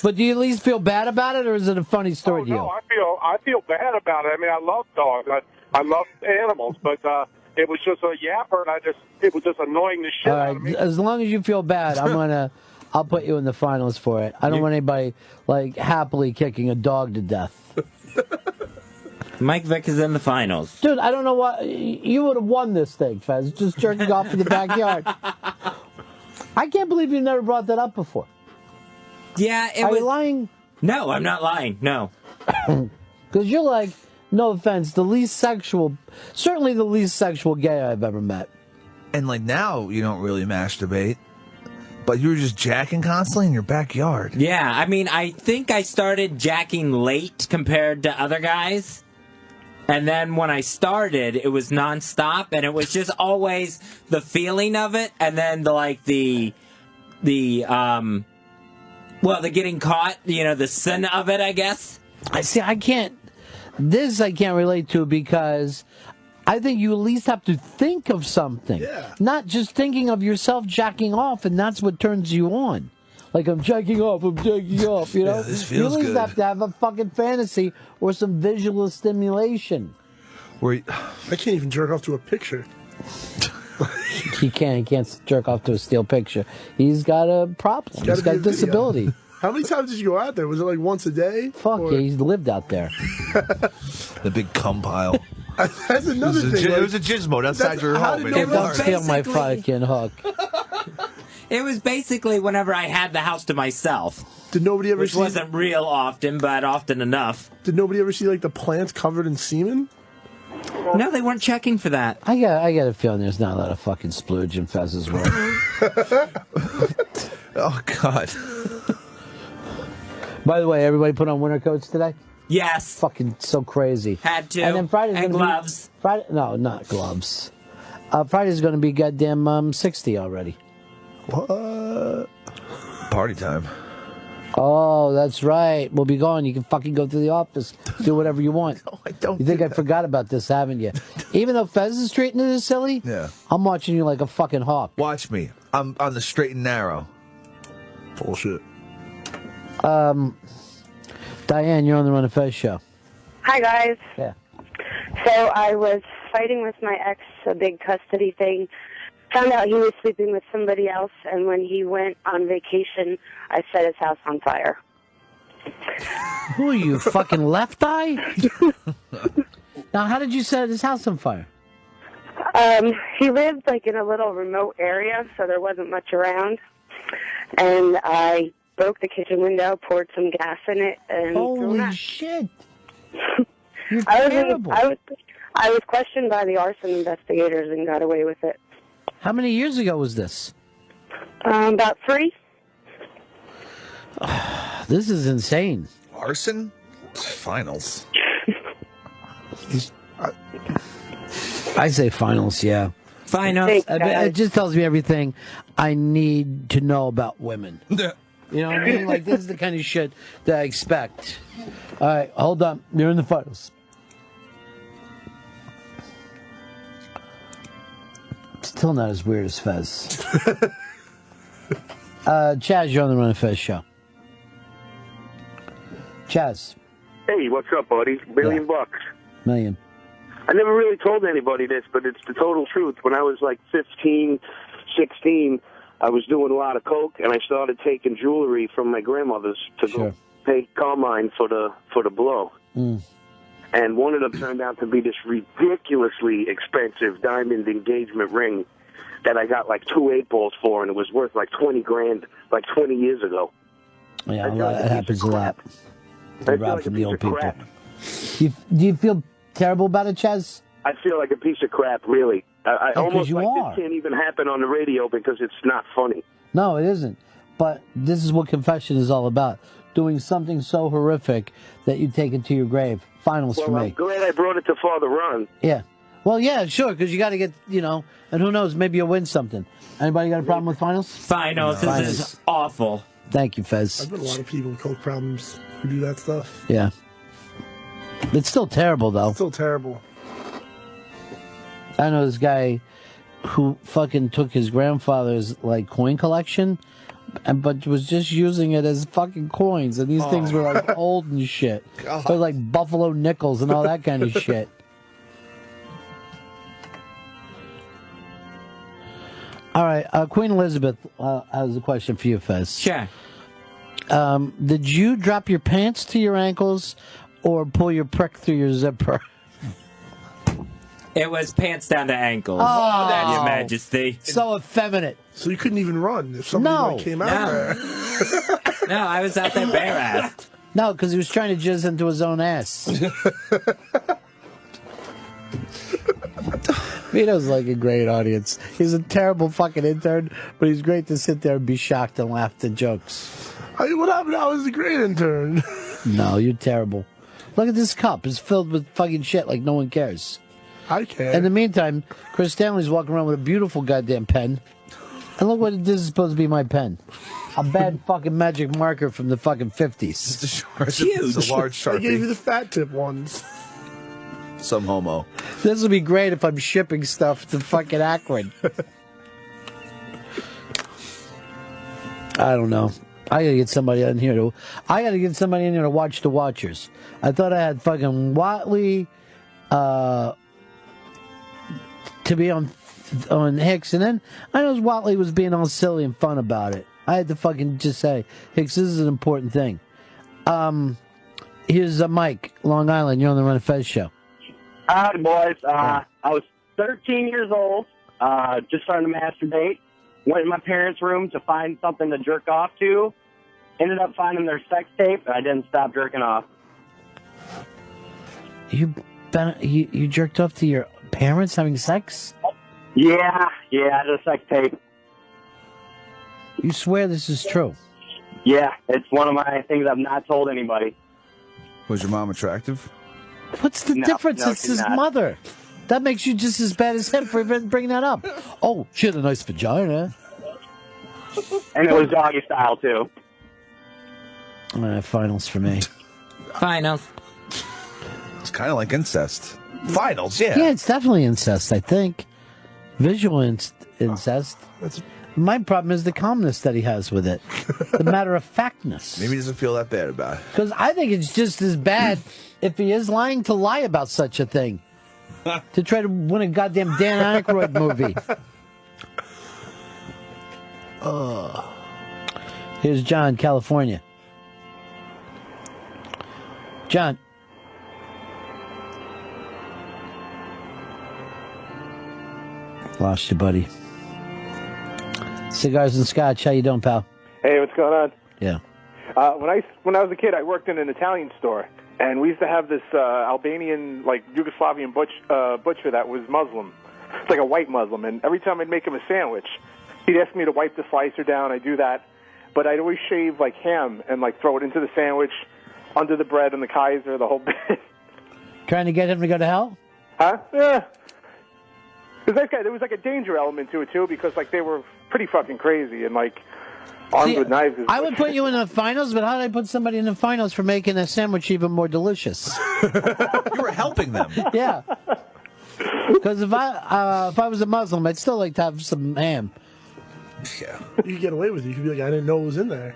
But do you at least feel bad about it, or is it a funny story to you? No, I feel bad about it. I mean, I love dogs. I love animals, but it was just a yapper, and it was just annoying the shit All out of me. right, as long as you feel bad, I'll put you in the finals for it. I don't want anybody happily kicking a dog to death. Mike Vick is in the finals. Dude, I don't know why you would have won this thing, Fez. Just jerking off in the backyard. I can't believe you never brought that up before. Yeah, Are you lying? No, I'm not lying. No. Because you're like, no offense, certainly the least sexual gay I've ever met. And now you don't really masturbate, but you were just jacking constantly in your backyard. Yeah, I mean, I think I started jacking late compared to other guys. And then when I started, it was nonstop, and it was just always the feeling of it, and then the getting caught, the sin of it, I guess. I can't relate to because I think you at least have to think of something. Yeah. Not just thinking of yourself jacking off, and that's what turns you on. Like, I'm jacking off, you know? Yeah, this feels you at least good. have to have a fucking fantasy or some visual stimulation. I can't even jerk off to a picture. He can't jerk off to a still picture. He's got a problem. He's got a disability. How many times did you go out there? Was it like once a day? Fuck, yeah, he's lived out there. The big cum pile. That's another thing. It was a gizmo outside your home. Hey, don't steal my fucking hook. It was basically whenever I had the house to myself. Did nobody ever Which see? wasn't real often, but often enough. Did nobody ever see like the plants covered in semen? No, they weren't checking for that. I got a feeling there's not a lot of fucking splooge in Fez's world. Oh, God. By the way, everybody put on winter coats today? Yes. Fucking so crazy. Had to. And then Friday's And gonna gloves. Be, Friday, no, not gloves. Friday's going to be goddamn 60 already. What? Party time. Oh, that's right. We'll be gone. You can fucking go to the office, do whatever you want. No, I don't. You think I forgot about this, haven't you? Even though Fez is treating it as silly, Yeah. I'm watching you like a fucking hawk. Watch me. I'm on the straight and narrow. Bullshit. Diane, you're on the Run of Fez show. Hi, guys. Yeah. So I was fighting with my ex, a big custody thing. Found out he was sleeping with somebody else, and when he went on vacation, I set his house on fire. Who are you, fucking left eye? Now, how did you set his house on fire? He lived like in a little remote area, so there wasn't much around. And I broke the kitchen window, poured some gas in it, and holy shit! You're I terrible. I was questioned by the arson investigators and got away with it. How many years ago was this? About 3. This is insane. Arson? Finals. I say finals, yeah. Finals. It just tells me everything I need to know about women. You know what I mean? Like, this is the kind of shit that I expect. All right, hold on. You're in the finals. Still not as weird as Fez. Chaz, you're on the Run of Fez show. Chaz. Hey, what's up, buddy? $1 million. Million. I never really told anybody this, but it's the total truth. When I was like 15, 16, I was doing a lot of coke, and I started taking jewelry from my grandmother's to go pay Carmine for the blow. Mm. And one of them turned out to be this ridiculously expensive diamond engagement ring that I got like 2 8-balls for, and it was worth like $20,000 like 20 years ago. Yeah, that happens a lot. I They feel rob like from a the piece old of people. crap. Do you feel terrible about it, Chaz? I feel like a piece of crap, really. I Oh, 'cause almost you like are. this can't even happen on the radio because it's not funny. No, it isn't. But this is what confession is all about. Doing something so horrific that you take it to your grave. Finals Well, for I'm me. glad I brought it to Father Ron. Yeah. Well, yeah, sure, because you got to get, and who knows, maybe you'll win something. Anybody got a problem with finals? Finals. This is awful. Thank you, Fez. I've met a lot of people with coke problems who do that stuff. Yeah. It's still terrible, though. Still terrible. I know this guy who fucking took his grandfather's, coin collection, but was just using it as fucking coins. And these things were, old and shit. God. They're like buffalo nickels and all that kind of shit. All right, Queen Elizabeth has a question for you, Fez. Sure. Did you drop your pants to your ankles or pull your prick through your zipper? It was pants down to ankles. Oh. That's Your Majesty. So effeminate. So you couldn't even run if somebody came out there. No, I was out there bare-assed. No, because he was trying to jizz into his own ass. Vito's like a great audience. He's a terrible fucking intern, but he's great to sit there and be shocked and laugh at jokes. What happened? I was a great intern. No, you're terrible. Look at this cup. It's filled with fucking shit like no one cares. I care. In the meantime, Chris Stanley's walking around with a beautiful goddamn pen. And look what this is supposed to be my pen. A bad fucking magic marker from the fucking 50s. It's a large Sharpie. I gave you the fat tip ones. Some homo. This would be great if I'm shipping stuff to fucking Akron. I don't know. I gotta get somebody in here to watch the Watchers. I thought I had fucking Watley to be on Hicks, and then I know Watley was being all silly and fun about it. I had to fucking just say, Hicks, this is an important thing. Here's Mike, Long Island. You're on the Run of Fez show. Howdy, boys. I was 13 years old, just starting to masturbate. Went in my parents' room to find something to jerk off to. Ended up finding their sex tape, and I didn't stop jerking off. You jerked off to your parents having sex? Yeah, the sex tape. You swear this is true? Yeah, it's one of my things I've not told anybody. Was your mom attractive? What's the difference? It's his mother. That makes you just as bad as him for even bringing that up. Oh, she had a nice vagina. And it was doggy style, too. Finals for me. Finals. It's kind of like incest. Finals, yeah. Yeah, it's definitely incest, I think. Visual incest. My problem is the calmness that he has with it. The matter-of-factness. Maybe he doesn't feel that bad about it. Because I think it's just as bad if he is lying to lie about such a thing. To try to win a goddamn Dan Aykroyd movie. Here's John, California. John. Lost you, buddy. Cigars and Scotch. How you doing, pal? Hey, what's going on? Yeah. When I was a kid, I worked in an Italian store, and we used to have this Albanian, like Yugoslavian butcher that was Muslim. It's like a white Muslim, and every time I'd make him a sandwich, he'd ask me to wipe the slicer down. I'd do that, but I'd always shave like ham and like throw it into the sandwich, under the bread and the Kaiser, the whole bit. Trying to get him to go to hell? Huh? Yeah. Because that guy, there was like a danger element to it too, because like they were pretty fucking crazy and like armed with knives. I would put you in the finals, but how did I put somebody in the finals for making a sandwich even more delicious? You were helping them. Yeah. Because if I was a Muslim, I'd still like to have some ham. Yeah. You could get away with it. You could be like, I didn't know it was in there.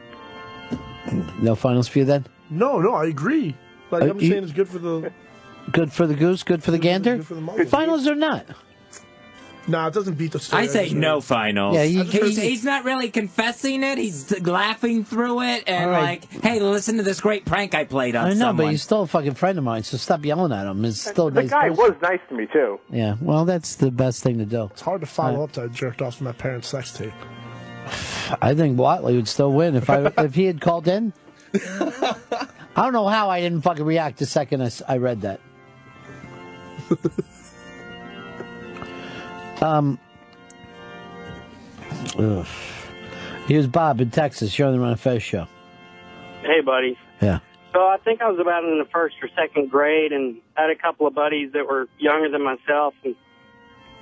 No finals for you then? No, I agree. Like I'm saying, it's good for the... Good for the goose, good for the gander? Good for the Muslim. Finals or not? Nah, it doesn't beat the story. I say no finals. Yeah, he's not really confessing it. He's laughing through it and like, hey, listen to this great prank I played on I know, someone. but he's still a fucking friend of mine, so stop yelling at him. It's still a The nice guy person. was nice to me too. Yeah, well, that's the best thing to do. It's hard to follow up to I jerked off to my parents' sex tape. I think Watley would still win if he had called in. I don't know how I didn't fucking react the second I read that. Here's Bob in Texas. You're on the Ron and Fez show. Hey, buddies. Yeah. So I think I was about in the first or second grade, and I had a couple of buddies that were younger than myself, and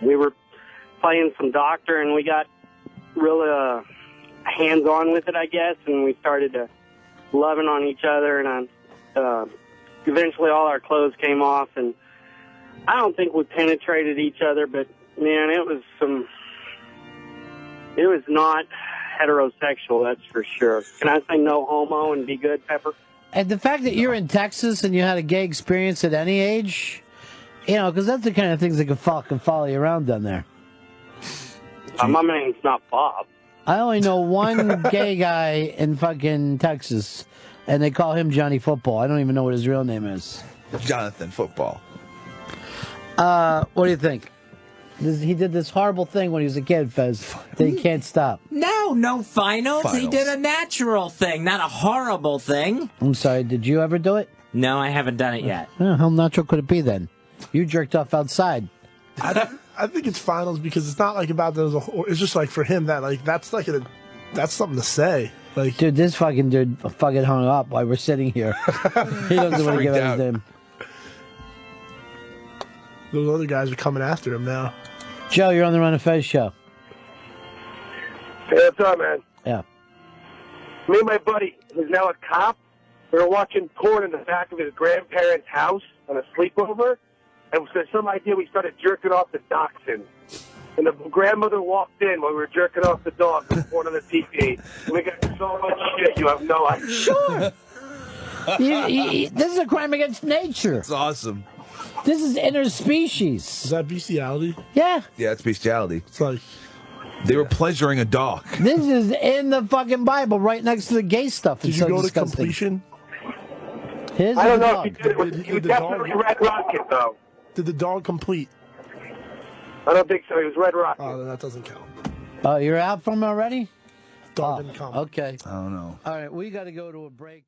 we were playing some doctor, and we got real hands-on with it, I guess, and we started loving on each other, and eventually all our clothes came off, and I don't think we penetrated each other, but, man, it was not heterosexual, that's for sure. Can I say no homo and be good, Pepper? And the fact that you're in Texas and you had a gay experience at any age, because that's the kind of things that can fucking follow you around down there. My name's not Bob. I only know one gay guy in fucking Texas, and they call him Johnny Football. I don't even know what his real name is. Jonathan Football. What do you think? He did this horrible thing when he was a kid, Fez, that he can't stop. No finals. He did a natural thing, not a horrible thing. I'm sorry, did you ever do it? No, I haven't done it yet. How natural could it be then? You jerked off outside. I think it's finals because it's not like about those. It's just like for him that like that's something to say. Like, dude, this fucking dude fucking hung up while we're sitting here. He doesn't want to give out his name. Those other guys are coming after him now. Joe, you're on the Run and Fez show. Hey, what's up, man? Yeah. Me and my buddy, who's now a cop, we were watching porn in the back of his grandparents' house on a sleepover, and for some idea we started jerking off the dachshund. And the grandmother walked in while we were jerking off the dog with porn on the TV. And we got so much shit, you have no idea. Sure. This is a crime against nature. It's awesome. This is interspecies. Is that bestiality? Yeah. Yeah, it's bestiality. It's like they were pleasuring a dog. This is in the fucking Bible, right next to the gay stuff. Did you go to completion? Here's I don't the know dog. if he did it. He definitely Red Rocket, though. Did the dog complete? I don't think so. He was Red Rock. Oh, then that doesn't count. Oh, you're out from already? Dog didn't come. Okay. I don't know. All right, we got to go to a break.